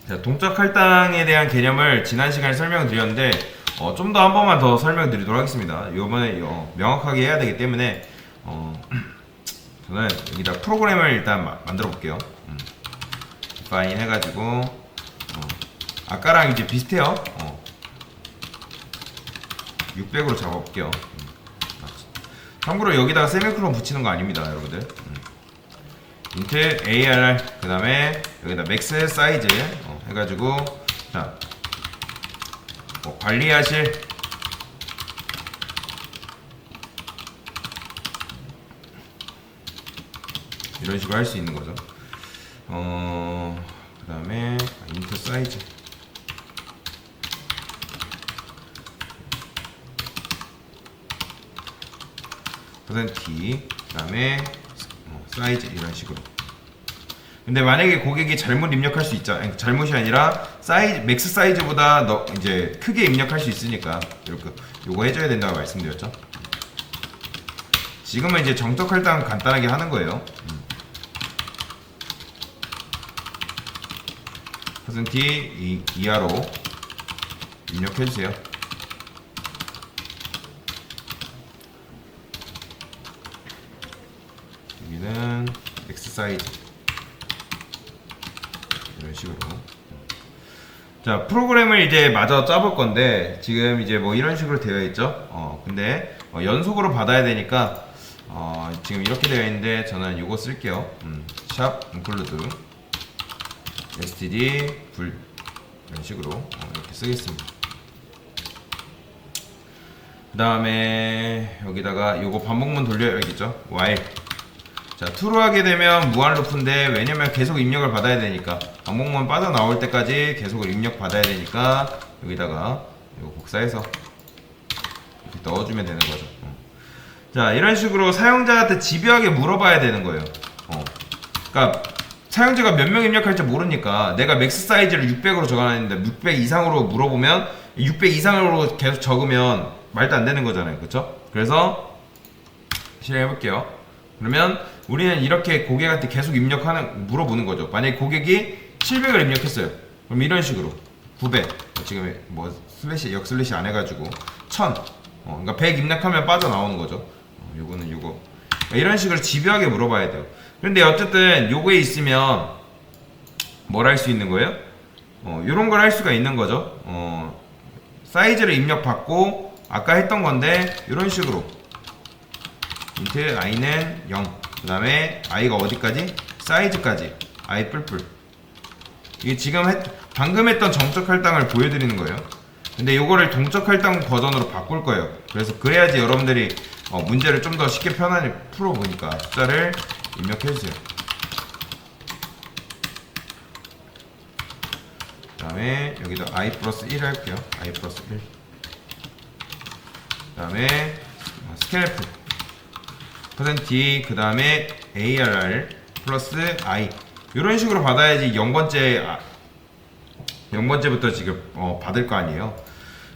자, 동적 할당에 대한 개념을 지난 시간에 설명드렸는데 좀 더 한 번만 더 설명드리도록 하겠습니다. 이번에 명확하게 해야 되기 때문에 저는 여기다 프로그램을 일단 만들어 볼게요. define 해가지고 아까랑 이제 비슷해요. 600으로 잡아볼게요. 참고로 여기다가 세미콜론 붙이는 거 아닙니다, 여러분들. int arr 그 다음에 여기다 max 사이즈 해가지고 자 관리하실 이런 식으로 할 수 있는 거죠. 그 다음에 int 사이즈 %t 그 다음에 사이즈 이런 식으로. 근데 만약에 고객이 잘못 입력할 수 있죠. 아니, 잘못이 아니라 사이즈 맥스 사이즈보다 이제 크게 입력할 수 있으니까 이렇게 요거 해줘야 된다고 말씀드렸죠. 지금은 이제 정적 할당 간단하게 하는 거예요. %t 이하로 입력해 주세요. 여기는 맥스 사이즈 이런 식으로. 자, 프로그램을 이제 마저 짜볼 건데 지금 이제 뭐 이런 식으로 되어 있죠. 근데 연속으로 받아야 되니까 지금 이렇게 되어 있는데 저는 이거 쓸게요. 샵 include std 불 이런 식으로 이렇게 쓰겠습니다. 그 다음에 여기다가 요거 반복문 돌려야겠죠. while 자, true로 하게 되면 무한 루프인데 왜냐면 계속 입력을 받아야 되니까 반복문 빠져나올 때까지 계속 입력 받아야 되니까 여기다가 이거 복사해서 이렇게 넣어주면 되는 거죠. 자, 이런 식으로 사용자한테 집요하게 물어봐야 되는 거예요. 그러니까 사용자가 몇 명 입력할지 모르니까 내가 맥스 사이즈를 600으로 적어놨는데 600 이상으로 물어보면 600 이상으로 계속 적으면 말도 안 되는 거잖아요. 그쵸? 그래서 실행해 볼게요. 그러면 우리는 이렇게 고객한테 계속 물어보는 거죠. 만약에 고객이 700을 입력했어요. 그럼 이런 식으로 900 지금 뭐 슬래시 역슬래시 안 해가지고 1000 그러니까 100 입력하면 빠져나오는 거죠. 요거는 요거 이런 식으로 집요하게 물어봐야 돼요. 근데 어쨌든 요거에 있으면 뭘 할 수 있는 거예요? 요런 걸 할 수가 있는 거죠. 사이즈를 입력받고 아까 했던 건데 이런 식으로 int i는 0 그 다음에 i가 어디까지? 사이즈까지 i 뿔뿔. 이게 지금 방금 했던 정적 할당을 보여드리는 거예요. 근데 요거를 동적 할당 버전으로 바꿀 거예요. 그래서 그래야지 여러분들이 문제를 좀 더 쉽게 편안히 풀어보니까 숫자를 입력해주세요. 그 다음에 여기다 i 플러스 1 할게요. i 플러스 1. 그 다음에 스케일프 %d 그 다음에 arr 플러스 i 이런 식으로 받아야지 0번째부터 지금 받을 거 아니에요.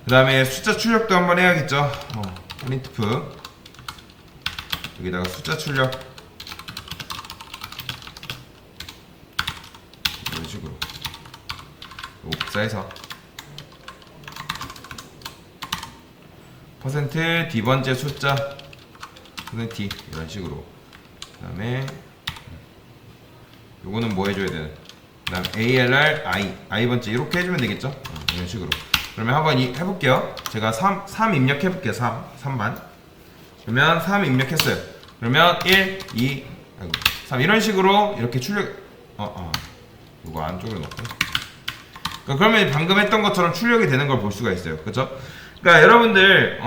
그 다음에 숫자 출력도 한번 해야겠죠. printf 여기다가 숫자 출력 이런 식으로 복사해서 %d번째 숫자 %d 이런 식으로. 그 다음에 요거는 뭐 해줘야 되나? 그 다음 arr i번째 이렇게 해주면 되겠죠. 이런 식으로. 그러면 한번 해볼게요. 제가 3 입력해볼게요. 3반 그러면 3 입력했어요. 그러면 1 2 3 이런 식으로 이렇게 출력 이거 안쪽으로 넣고 그러면 방금 했던 것처럼 출력이 되는 걸 볼 수가 있어요. 그쵸? 그러니까 여러분들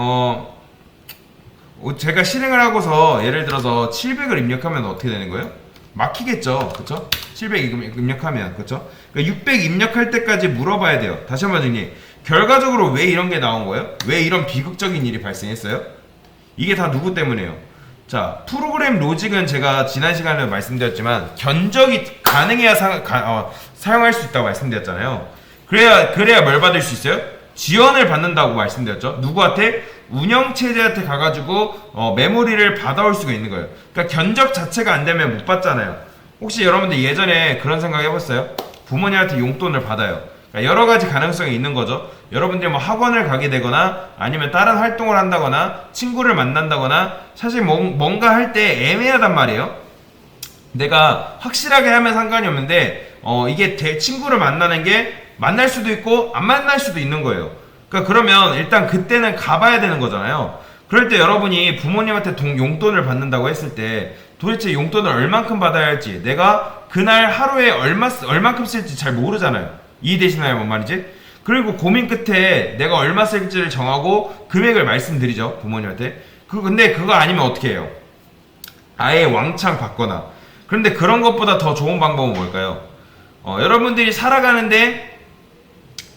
제가 실행을 하고서 예를 들어서 700을 입력하면 어떻게 되는 거예요? 막히겠죠. 그쵸? 700 입력하면 그쵸? 그러니까 600 입력할 때까지 물어봐야 돼요. 다시 한번 정리. 결과적으로 왜 이런 게 나온 거예요? 왜 이런 비극적인 일이 발생했어요? 이게 다 누구 때문에요? 자, 프로그램 로직은 제가 지난 시간에 말씀드렸지만 견적이 가능해야 사용할 수 있다고 말씀드렸잖아요. 그래야 뭘 받을 수 있어요? 지원을 받는다고 말씀드렸죠. 누구한테? 운영체제한테 가가지고 메모리를 받아올 수가 있는 거예요. 그러니까 견적 자체가 안 되면 못 받잖아요. 혹시 여러분들 예전에 그런 생각 해봤어요? 부모님한테 용돈을 받아요. 그러니까 여러 가지 가능성이 있는 거죠. 여러분들이 뭐 학원을 가게 되거나 아니면 다른 활동을 한다거나 친구를 만난다거나 사실 뭔가 할 때 애매하단 말이에요. 내가 확실하게 하면 상관이 없는데 이게 친구를 만나는 게 만날 수도 있고 안 만날 수도 있는 거예요. 그러니까 그러면 일단 그때는 가봐야 되는 거잖아요. 그럴 때 여러분이 부모님한테 용돈을 받는다고 했을 때 도대체 용돈을 얼만큼 받아야 할지 내가 그날 하루에 얼만큼 쓸지 잘 모르잖아요. 이해되시나요? 뭔 말이지? 그리고 고민 끝에 내가 얼마 쓸지를 정하고 금액을 말씀드리죠. 부모님한테. 근데 그거 아니면 어떻게 해요? 아예 왕창 받거나. 그런데 그런 것보다 더 좋은 방법은 뭘까요? 여러분들이 살아가는데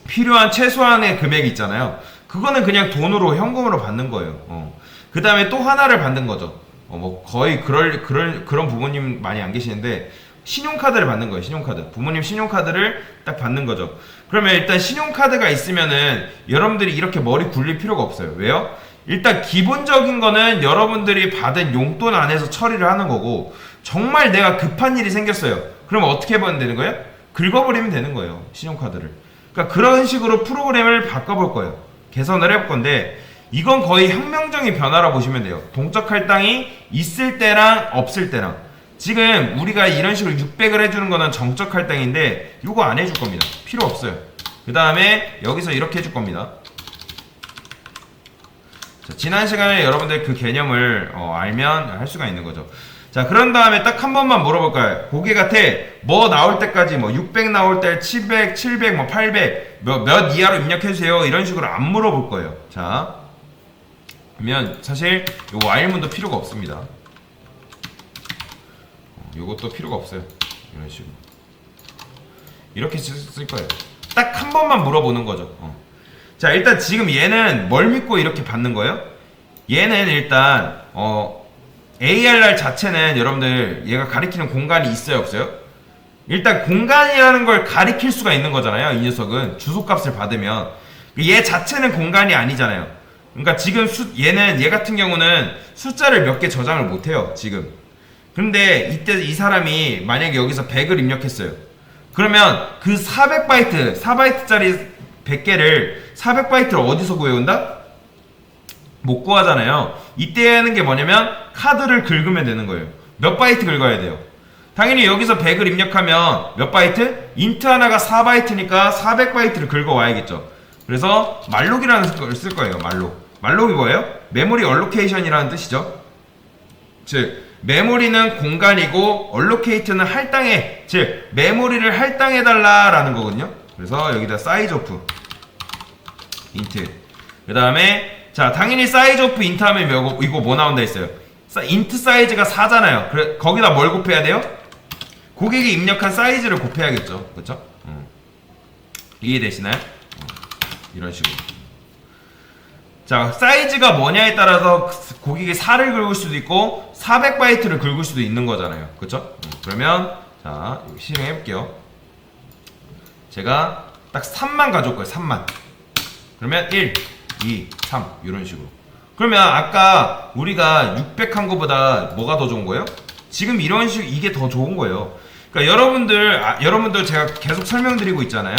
필요한 최소한의 금액이 있잖아요. 그거는 그냥 돈으로 현금으로 받는 거예요. 그 다음에 또 하나를 받는 거죠. 뭐 거의 그런 부모님 많이 안 계시는데 신용카드를 받는 거예요. 신용카드. 부모님 신용카드를 딱 받는 거죠. 그러면 일단 신용카드가 있으면은 여러분들이 이렇게 머리 굴릴 필요가 없어요. 왜요? 일단 기본적인 거는 여러분들이 받은 용돈 안에서 처리를 하는 거고 정말 내가 급한 일이 생겼어요. 그러면 어떻게 해보면 되는 거예요? 긁어버리면 되는 거예요. 신용카드를. 그러니까 그런 식으로 프로그램을 바꿔볼 거예요. 개선을 해볼 건데 이건 거의 혁명적인 변화라 보시면 돼요. 동적 할당이 있을 때랑 없을 때랑. 지금 우리가 이런 식으로 600을 해주는 거는 정적 할당인데 이거 안 해줄 겁니다. 필요 없어요. 그 다음에 여기서 이렇게 해줄 겁니다. 자, 지난 시간에 여러분들 그 개념을 알면 할 수가 있는 거죠. 자, 그런 다음에 딱 한 번만 물어볼까요? 고객한테 뭐 나올 때까지 뭐 600 나올 때 700, 700, 뭐 800 몇 이하로 입력해주세요. 이런 식으로 안 물어볼 거예요. 자, 그러면 사실 요 while문도 필요가 없습니다. 요것도 필요가 없어요. 이런 식으로 이렇게 쓸 거예요. 딱 한 번만 물어보는 거죠. 자, 일단 지금 얘는 뭘 믿고 이렇게 받는 거예요? 얘는 일단 ARR 자체는 여러분들 얘가 가리키는 공간이 있어요, 없어요? 일단 공간이라는 걸 가리킬 수가 있는 거잖아요. 이 녀석은 주소값을 받으면 얘 자체는 공간이 아니잖아요. 그러니까 지금 얘 같은 경우는 숫자를 몇 개 저장을 못해요, 지금. 근데 이때 이 사람이 만약에 여기서 100을 입력했어요. 그러면 그 4바이트짜리 100개를 400바이트를 어디서 구해온다? 못 구하잖아요. 이때 하는 게 뭐냐면 카드를 긁으면 되는 거예요. 몇 바이트 긁어야 돼요? 당연히 여기서 100을 입력하면 몇 바이트? 인트 하나가 4바이트니까 400바이트를 긁어와야겠죠. 그래서 말록이라는 걸 쓸 거예요. 말록이 뭐예요? 메모리 얼로케이션이라는 뜻이죠. 즉 메모리는 공간이고 얼로케이트는 할당해, 즉 메모리를 할당해달라 라는 거거든요. 그래서 여기다 사이즈 오프 인트, 그 다음에 자, 당연히 사이즈 오프 인트 하면 이거 뭐 나온다 했어요? 인트 사이즈가 4잖아요. 그래, 거기다 뭘 곱해야 돼요? 고객이 입력한 사이즈를 곱해야겠죠. 그쵸? 이해되시나요? 이런 식으로. 자, 사이즈가 뭐냐에 따라서 고객이 4를 긁을 수도 있고 400바이트를 긁을 수도 있는 거잖아요. 그쵸? 그러면 자, 실행해 볼게요. 제가 딱 3만 가져올 거예요. 3만. 그러면 1, 2, 3 이런 식으로. 그러면 아까 우리가 600 한 거보다 뭐가 더 좋은 거예요? 지금 이런 식으로 이게 더 좋은 거예요. 그러니까 여러분들 제가 계속 설명드리고 있잖아요.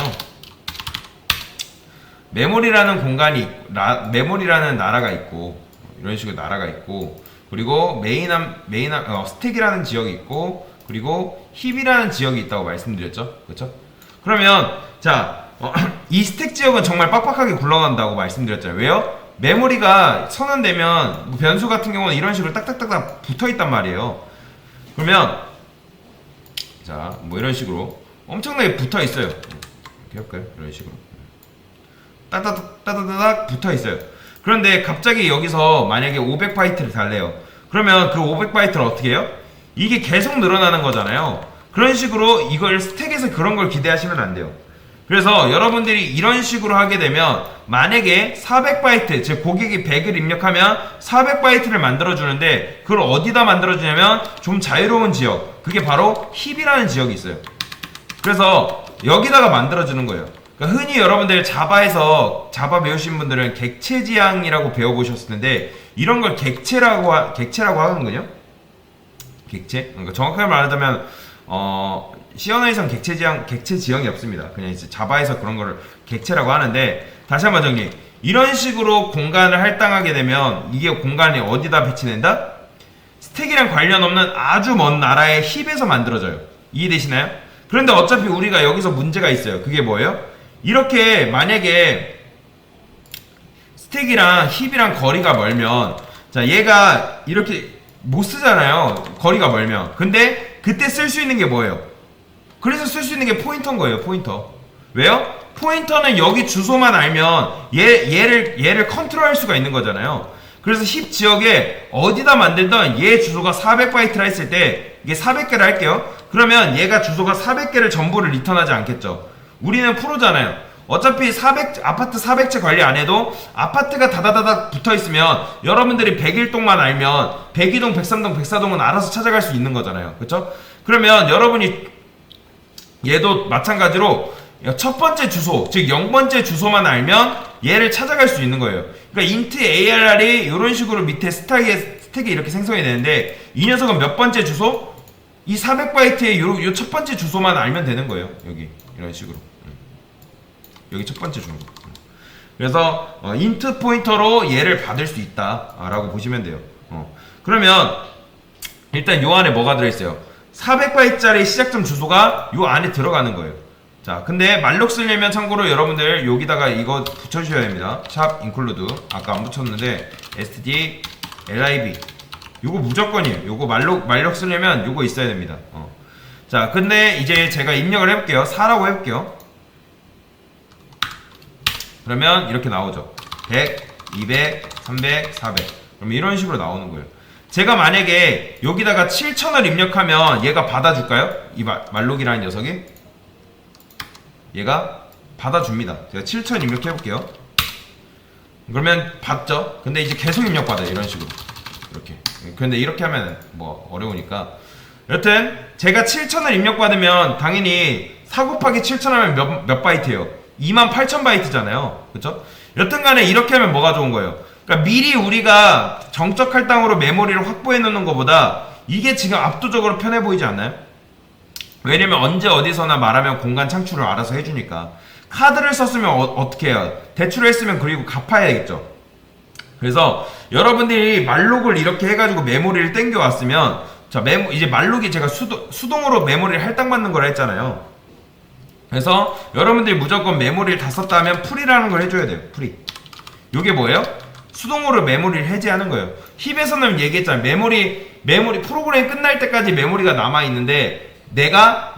메모리라는 공간이 메모리라는 나라가 있고 이런 식으로 나라가 있고, 그리고 스택이라는 지역이 있고, 그리고 힙이라는 지역이 있다고 말씀드렸죠. 그렇죠? 그러면 자, 이 스택 지역은 정말 빡빡하게 굴러간다고 말씀드렸잖아요. 왜요? 메모리가 선언되면 뭐 변수 같은 경우는 이런 식으로 딱딱딱딱 붙어있단 말이에요. 그러면 자, 뭐 이런 식으로 엄청나게 붙어있어요. 이렇게 해볼까요? 이런 식으로 따다다닥 붙어있어요. 그런데 갑자기 여기서 만약에 500바이트를 달래요. 그러면 그 500바이트를 어떻게 해요? 이게 계속 늘어나는 거잖아요. 그런 식으로 이걸 스택에서 그런 걸 기대하시면 안 돼요. 그래서 여러분들이 이런 식으로 하게 되면 만약에 400바이트, 즉 고객이 100을 입력하면 400바이트를 만들어주는데 그걸 어디다 만들어주냐면 좀 자유로운 지역, 그게 바로 힙이라는 지역이 있어요. 그래서 여기다가 만들어주는 거예요. 그러니까 흔히 여러분들 자바 배우신 분들은 객체 지향이라고 배워보셨을 텐데 이런 걸 객체라고 하는군요. 객체? 그러니까 정확하게 말하자면 C 언어에선 객체 지형이 없습니다. 그냥 이제 자바에서 그런 거를 객체라고 하는데, 다시 한번 정리. 이런 식으로 공간을 할당하게 되면 이게 공간이 어디다 배치된다? 스택이랑 관련 없는 아주 먼 나라의 힙에서 만들어져요. 이해되시나요? 그런데 어차피 우리가 여기서 문제가 있어요. 그게 뭐예요? 이렇게 만약에 스택이랑 힙이랑 거리가 멀면, 자, 얘가 이렇게 못 쓰잖아요. 거리가 멀면. 근데 그때 쓸 수 있는 게 뭐예요? 그래서 쓸 수 있는 게 포인터인 거예요. 포인터. 왜요? 포인터는 여기 주소만 알면 얘를 컨트롤할 수가 있는 거잖아요. 그래서 힙 지역에 어디다 만들던 얘 주소가 400바이트라 했을 때, 이게 400개를 할게요. 그러면 얘가 주소가 400개를 전부를 리턴하지 않겠죠. 우리는 프로잖아요. 어차피 아파트 400채 관리 안 해도 아파트가 다다다닥 붙어 있으면 여러분들이 101동만 알면 102동, 103동, 104동은 알아서 찾아갈 수 있는 거잖아요. 그쵸? 그러면 여러분이 얘도 마찬가지로 첫 번째 주소, 즉 0번째 주소만 알면 얘를 찾아갈 수 있는 거예요. 그러니까 int arr이 이런 식으로 밑에 스택이 이렇게 생성이 되는데, 이 녀석은 몇 번째 주소? 이 400바이트의 요 첫 번째 주소만 알면 되는 거예요. 여기 이런 식으로. 여기 첫 번째 주소. 그래서 int 포인터로 얘를 받을 수 있다라고 보시면 돼요. 그러면 일단 요 안에 뭐가 들어있어요? 400바이트짜리 시작점 주소가 요 안에 들어가는 거예요. 자, 근데 말록 쓰려면 참고로 여러분들 여기다가 이거 붙여주셔야 됩니다. 샵 include, 아까 안 붙였는데 std lib, 요거 무조건이에요. 요거 말록 쓰려면 요거 있어야 됩니다. 자, 근데 이제 제가 입력을 해볼게요. 4라고 해볼게요. 그러면 이렇게 나오죠. 100, 200, 300, 400. 그럼 이런 식으로 나오는 거예요. 제가 만약에 여기다가 7000을 입력하면 얘가 받아줄까요? 이 말록이라는 녀석이? 얘가 받아줍니다. 제가 7000 입력해볼게요. 그러면 받죠? 근데 이제 계속 입력받아요. 이런 식으로. 이렇게. 근데 이렇게 하면 뭐 어려우니까. 여튼 제가 7000을 입력받으면 당연히 4 곱하기 7000 하면 몇 바이트예요? 28000바이트잖아요. 그쵸? 여튼간에 이렇게 하면 뭐가 좋은 거예요? 그러니까 미리 우리가 정적 할당으로 메모리를 확보해 놓는 것보다 이게 지금 압도적으로 편해 보이지 않나요? 왜냐면 언제 어디서나 말하면 공간 창출을 알아서 해주니까. 카드를 썼으면 어떻게 해요? 대출을 했으면 그리고 갚아야겠죠. 그래서 여러분들이 말록을 이렇게 해가지고 메모리를 땡겨 왔으면, 자, 이제 말록이 제가 수동으로 메모리를 할당받는 걸 했잖아요. 그래서 여러분들이 무조건 메모리를 다 썼다 하면 풀이라는 걸 해줘야 돼요. 풀이. 요게 뭐예요? 수동으로 메모리를 해제하는 거예요. 힙에서는 얘기했잖아요. 메모리 프로그램 끝날 때까지 메모리가 남아있는데, 내가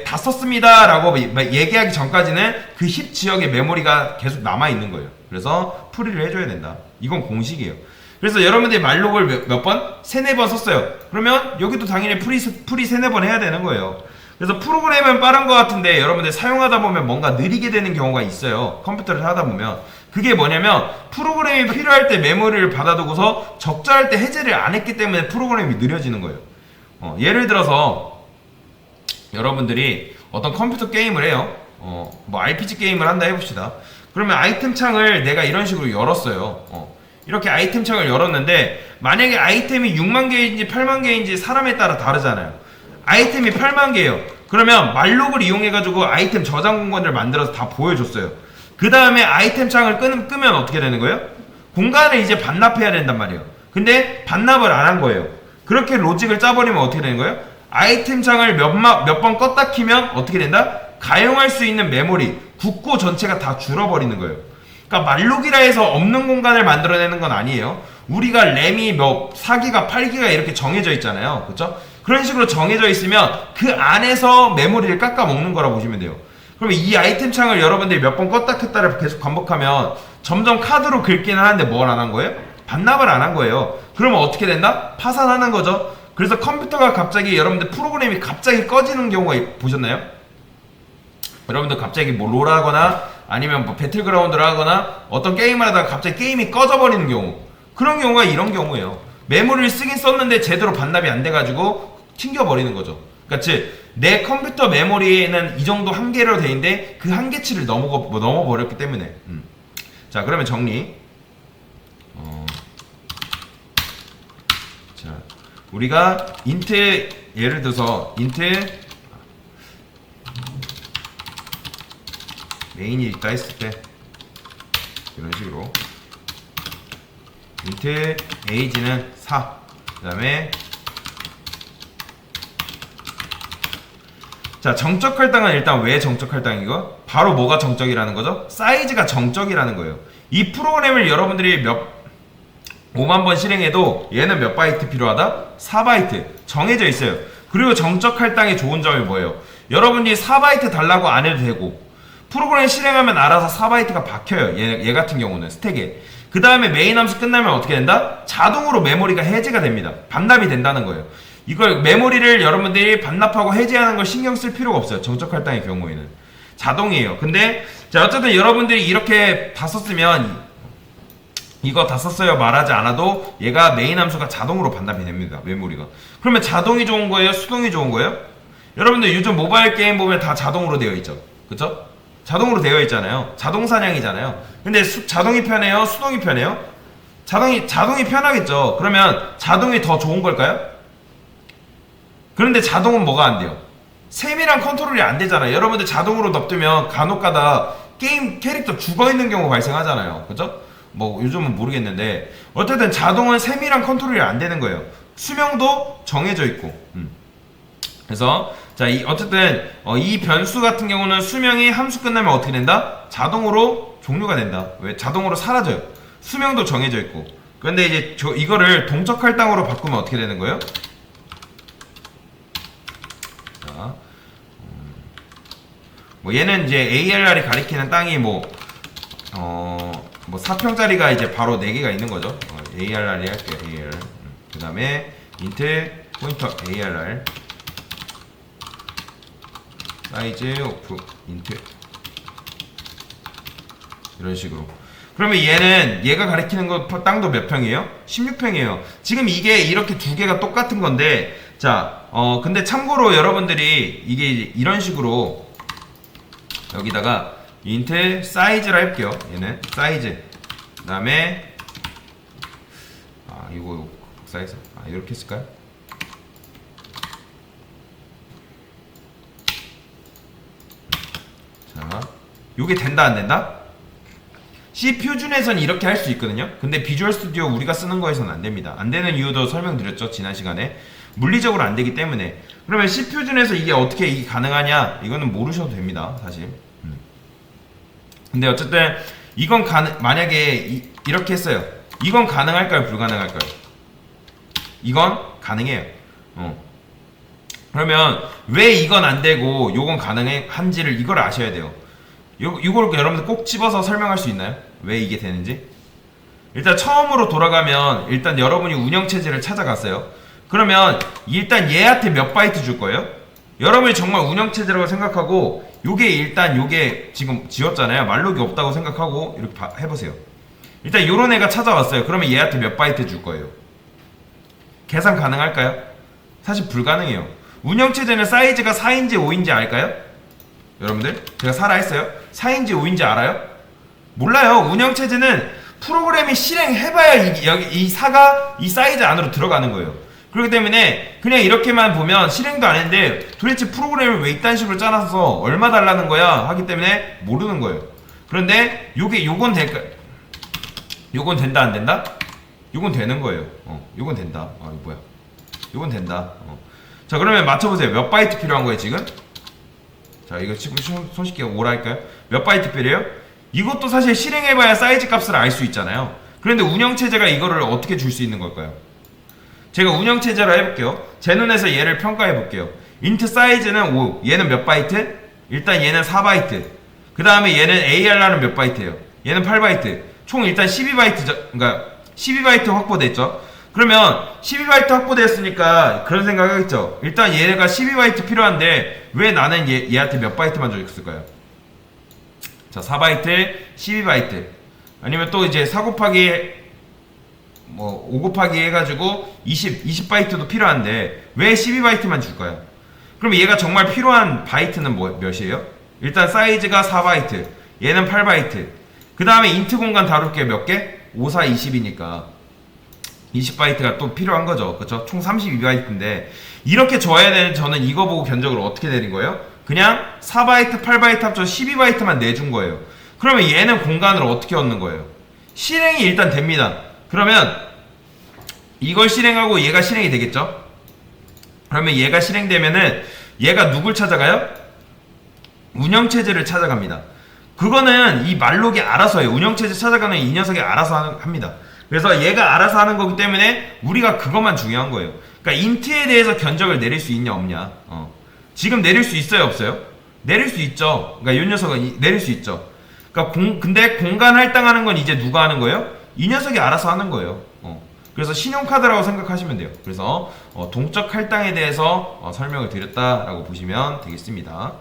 다 썼습니다 라고 얘기하기 전까지는 그 힙 지역에 메모리가 계속 남아있는 거예요. 그래서 풀이를 해줘야 된다. 이건 공식이에요. 그래서 여러분들이 말록을 몇 번? 3, 4번 썼어요. 그러면 여기도 당연히 풀이 3, 4번 해야 되는 거예요. 그래서 프로그램은 빠른 것 같은데 여러분들 사용하다 보면 뭔가 느리게 되는 경우가 있어요. 컴퓨터를 하다 보면. 그게 뭐냐면 프로그램이 필요할 때 메모리를 받아두고서 적절할 때 해제를 안 했기 때문에 프로그램이 느려지는 거예요. 예를 들어서 여러분들이 어떤 컴퓨터 게임을 해요. 뭐 RPG 게임을 한다 해봅시다. 그러면 아이템 창을 내가 이런 식으로 열었어요. 이렇게 아이템 창을 열었는데 만약에 아이템이 6만 개인지 8만 개인지 사람에 따라 다르잖아요. 아이템이 8만 개예요. 그러면 말록을 이용해가지고 아이템 저장 공간을 만들어서 다 보여줬어요. 그 다음에 아이템 창을 끄면 어떻게 되는 거예요? 공간을 이제 반납해야 된단 말이에요. 근데 반납을 안 한 거예요. 그렇게 로직을 짜버리면 어떻게 되는 거예요? 아이템 창을 몇 번 껐다 키면 어떻게 된다? 가용할 수 있는 메모리, 국고 전체가 다 줄어버리는 거예요. 그러니까 말록이라 해서 없는 공간을 만들어내는 건 아니에요. 우리가 램이 4기가, 8기가 이렇게 정해져 있잖아요. 그쵸? 그런 식으로 정해져 있으면 그 안에서 메모리를 깎아 먹는 거라 보시면 돼요. 그러면 이 아이템 창을 여러분들이 몇 번 껐다 켰다를 계속 반복하면 점점 카드로 긁기는 하는데 뭘 안 한 거예요? 반납을 안 한 거예요. 그러면 어떻게 된다? 파산하는 거죠. 그래서 컴퓨터가 갑자기 여러분들 프로그램이 갑자기 꺼지는 경우가 보셨나요? 여러분들 갑자기 뭐 롤하거나 아니면 뭐 배틀그라운드를 하거나 어떤 게임을 하다가 갑자기 게임이 꺼져버리는 경우, 그런 경우가 이런 경우예요. 메모리를 쓰긴 썼는데 제대로 반납이 안 돼가지고 튕겨버리는 거죠. 그러니까 내 컴퓨터 메모리에는 이 정도 한계로 돼 있는데 그 한계치를 넘어버렸기 때문에. 자, 그러면 정리. 자, 우리가 int, 예를 들어서 int 메인이 있다 했을 때 이런 식으로 int age는 4, 그 다음에 자, 정적 할당은 일단 왜 정적 할당이고? 바로 뭐가 정적이라는 거죠? 사이즈가 정적이라는 거예요. 이 프로그램을 여러분들이 5만 번 실행해도 얘는 몇 바이트 필요하다? 4바이트 정해져 있어요. 그리고 정적 할당의 좋은 점이 뭐예요? 여러분이 4바이트 달라고 안 해도 되고 프로그램 실행하면 알아서 4바이트가 박혀요. 얘 같은 경우는 스택에. 그 다음에 메인 함수 끝나면 어떻게 된다? 자동으로 메모리가 해제가 됩니다. 반납이 된다는 거예요. 이걸 메모리를 여러분들이 반납하고 해제하는 걸 신경 쓸 필요가 없어요. 정적 할당의 경우에는 자동이에요. 근데 자, 어쨌든 여러분들이 이렇게 다 썼으면 이거 다 썼어요 말하지 않아도 얘가 메인 함수가 자동으로 반납이 됩니다. 메모리가. 그러면 자동이 좋은 거예요? 수동이 좋은 거예요? 여러분들 요즘 모바일 게임 보면 다 자동으로 되어 있죠. 그쵸? 자동으로 되어 있잖아요. 자동 사냥이잖아요. 근데 자동이 편해요? 수동이 편해요? 자동이 편하겠죠. 그러면 자동이 더 좋은 걸까요? 그런데 자동은 뭐가 안 돼요? 세밀한 컨트롤이 안 되잖아요. 여러분들 자동으로 놔두면 간혹가다 게임 캐릭터 죽어있는 경우 발생하잖아요. 그죠? 뭐 요즘은 모르겠는데 어쨌든 자동은 세밀한 컨트롤이 안 되는 거예요. 수명도 정해져 있고. 그래서 자, 어쨌든 이 변수 같은 경우는 수명이 함수 끝나면 어떻게 된다? 자동으로 종료가 된다. 왜? 자동으로 사라져요. 수명도 정해져 있고. 그런데 이제 이거를 동적 할당으로 바꾸면 어떻게 되는 거예요? 자, 뭐 얘는 이제 ARR이 가리키는 땅이 뭐 4평짜리가 이제 바로 4개가 있는 거죠. ARR이 할게요. ARR. 그 다음에 int 포인터 ARR 사이즈 오프 int 이런 식으로. 그러면 얘가 가리키는 거 땅도 몇 평이에요? 16평이에요. 지금 이게 이렇게 두 개가 똑같은 건데 자, 근데 참고로 여러분들이 이게 이런 식으로 여기다가 int 사이즈를 할게요. 얘는 사이즈. 그 다음에 이거 사이즈 이렇게 했을까요? 자, 요게 된다 안 된다? C 표준에선 이렇게 할 수 있거든요. 근데 비주얼 스튜디오 우리가 쓰는 거에선 안 됩니다. 안 되는 이유도 설명드렸죠, 지난 시간에. 물리적으로 안 되기 때문에. 그러면 C 표준에서 이게 어떻게 이게 가능하냐? 이거는 모르셔도 됩니다, 사실. 근데 어쨌든 이건 만약에 이렇게 했어요. 이건 가능할까요, 불가능할까요? 이건 가능해요. 그러면 왜 이건 안 되고 요건 가능한지를 이걸 아셔야 돼요. 이걸 여러분들 꼭 집어서 설명할 수 있나요? 왜 이게 되는지? 일단 처음으로 돌아가면 일단 여러분이 운영체제를 찾아갔어요. 그러면 일단 얘한테 몇 바이트 줄 거예요? 여러분이 정말 운영체제라고 생각하고 요게 지금 지웠잖아요. 말록이 없다고 생각하고 이렇게 해보세요. 일단 요런 애가 찾아왔어요. 그러면 얘한테 몇 바이트 줄 거예요? 계산 가능할까요? 사실 불가능해요. 운영체제는 사이즈가 4인지 5인지 알까요? 여러분들? 제가 사라 했어요? 4인지 5인지 알아요? 몰라요. 운영체제는 프로그램이 실행해봐야 이 4가 이 사이즈 안으로 들어가는 거예요. 그렇기 때문에 그냥 이렇게만 보면 실행도 안 했는데 도대체 프로그램을 왜 이딴 식으로 짜놔서 얼마 달라는 거야 하기 때문에 모르는 거예요. 그런데 요건 될까? 요건 된다 안 된다? 요건 되는 거예요. 요건 된다. 이거 뭐야? 요건 된다. 자, 그러면 맞춰보세요. 몇 바이트 필요한 거예요 지금? 자, 이거 지금 손쉽게 오라 할까요? 몇 바이트 필요해요? 이것도 사실 실행해봐야 사이즈 값을 알 수 있잖아요. 그런데 운영체제가 이거를 어떻게 줄 수 있는 걸까요? 제가 운영체제로 해볼게요. 제 눈에서 얘를 평가해볼게요. int 사이즈는 5, 얘는 몇 바이트? 일단 얘는 4바이트. 그 다음에 얘는 ARR은 몇 바이트예요? 얘는 8바이트. 총 일단 12바이트, 그러니까 12바이트 확보됐죠? 그러면 12바이트 확보됐으니까 그런 생각하겠죠? 일단 얘가 12바이트 필요한데 왜 나는 얘한테 몇 바이트만 줬을까요? 자, 4바이트, 12바이트. 아니면 또 이제 4 곱하기 5 곱하기 해가지고 20바이트도 필요한데 왜 12바이트만 줄까요? 그럼 얘가 정말 필요한 바이트는 몇이에요? 일단 사이즈가 4바이트, 얘는 8바이트. 그 다음에 인트 공간 다룰 게 몇 개? 5, 4, 20이니까 20바이트가 또 필요한 거죠. 그쵸? 총 32바이트인데 이렇게 줘야 되는 저는 이거 보고 견적을 어떻게 내린 거예요? 그냥 4바이트, 8바이트 합쳐 12바이트만 내준 거예요. 그러면 얘는 공간을 어떻게 얻는 거예요? 실행이 일단 됩니다. 그러면 이걸 실행하고 얘가 실행이 되겠죠? 그러면 얘가 실행되면은 얘가 누굴 찾아가요? 운영체제를 찾아갑니다. 그거는 이 말록이 알아서 해요. 운영체제 찾아가는 이 녀석이 알아서 합니다. 그래서 얘가 알아서 하는 거기 때문에 우리가 그것만 중요한 거예요. 그러니까 인트에 대해서 견적을 내릴 수 있냐 없냐. 지금 내릴 수 있어요 없어요? 내릴 수 있죠. 그러니까 이 녀석은 내릴 수 있죠. 그러니까 근데 공간 할당하는 건 이제 누가 하는 거예요? 이 녀석이 알아서 하는 거예요. 그래서 신용카드라고 생각하시면 돼요. 그래서 동적 할당에 대해서 설명을 드렸다라고 보시면 되겠습니다.